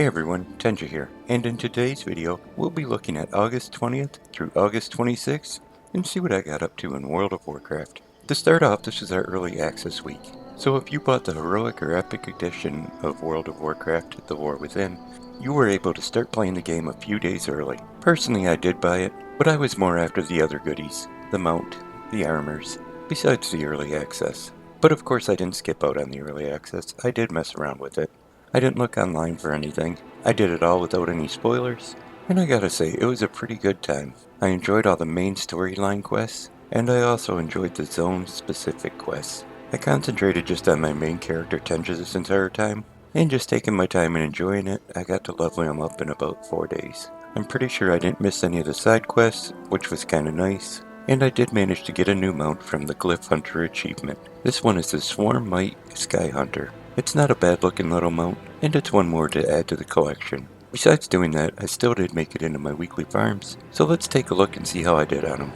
Hey everyone, Tenja here, and in today's video, we'll be looking at August 20th through August 26th and see what I got up to in World of Warcraft. To start off, this is our early access week, so if you bought the heroic or epic edition of World of Warcraft, The War Within, you were able to start playing the game a few days early. Personally, I did buy it, but I was more after the other goodies, the mount, the armors, besides the early access. But of course I didn't skip out on the early access, I did mess around with it. I didn't look online for anything. I did it all without any spoilers, and I gotta say, it was a pretty good time. I enjoyed all the main storyline quests, and I also enjoyed the zone-specific quests. I concentrated just on my main character Tenja this entire time, and just taking my time and enjoying it, I got to leveling him up in about 4 days. I'm pretty sure I didn't miss any of the side quests, which was kinda nice, and I did manage to get a new mount from the Glyph Hunter achievement. This one is the Swarm Might Sky Hunter. It's not a bad looking little mount, and it's one more to add to the collection. Besides doing that, I still did make it into my weekly farms, so let's take a look and see how I did on them.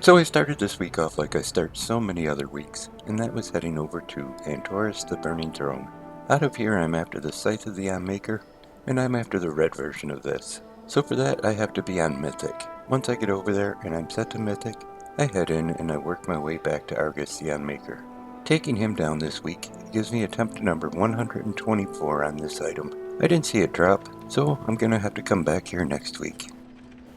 So I started this week off like I start so many other weeks, and that was heading over to Antorus the Burning Throne. Out of here I'm after the Scythe of the Unmaker, and I'm after the red version of this. So for that I have to be on Mythic. Once I get over there and I'm set to Mythic, I head in and I work my way back to Argus the Unmaker. Taking him down this week gives me attempt number 124 on this item. I didn't see it drop, so I'm gonna have to come back here next week.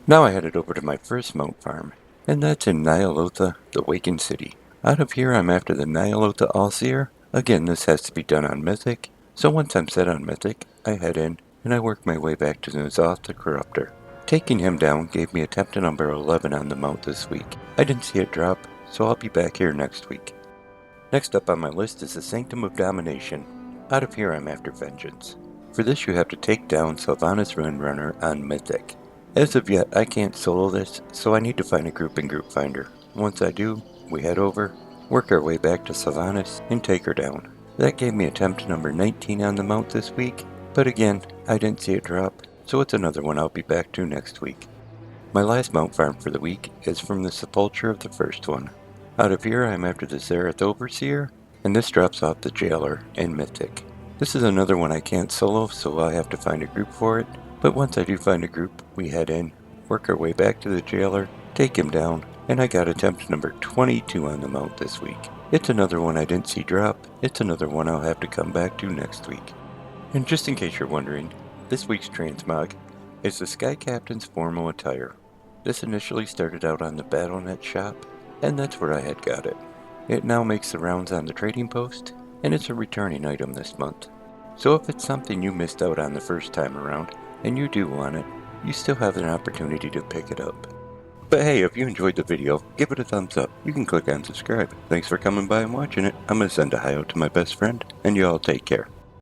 Now I headed over to my first mount farm, and that's in Ny'alotha, the Wakened City. Out of here I'm after the Ny'alotha Allseer. Again, this has to be done on Mythic, so once I'm set on Mythic, I head in and I work my way back to Ny'alotha the Corruptor. Taking him down gave me attempt number 11 on the mount this week. I didn't see it drop, so I'll be back here next week. Next up on my list is the Sanctum of Domination. Out of here I'm after Vengence. For this you have to take down Sylvanas Runrunner on Mythic. As of yet I can't solo this, so I need to find a group in Group Finder. Once I do, we head over, work our way back to Sylvanas, and take her down. That gave me attempt number 19 on the mount this week, but again, I didn't see it drop, so it's another one I'll be back to next week. My last mount farm for the week is from the Sepulchre of the first one. Out of here I'm after the Zareth Overseer, and this drops off the Jailer in Mythic. This is another one I can't solo, so I have to find a group for it, but once I do find a group, we head in, work our way back to the Jailer, take him down, and I got attempt number 22 on the mount this week. It's another one I didn't see drop, it's another one I'll have to come back to next week. And just in case you're wondering, this week's Transmog is the Sky-Captain's formal attire. This initially started out on the Battle.net shop, and that's where I had got it. It now makes the rounds on the trading post, and it's a returning item this month. So if it's something you missed out on the first time around, and you do want it, you still have an opportunity to pick it up. But hey, if you enjoyed the video, give it a thumbs up. You can click on subscribe. Thanks for coming by and watching it. I'm going to send a hi out to my best friend, and you all take care.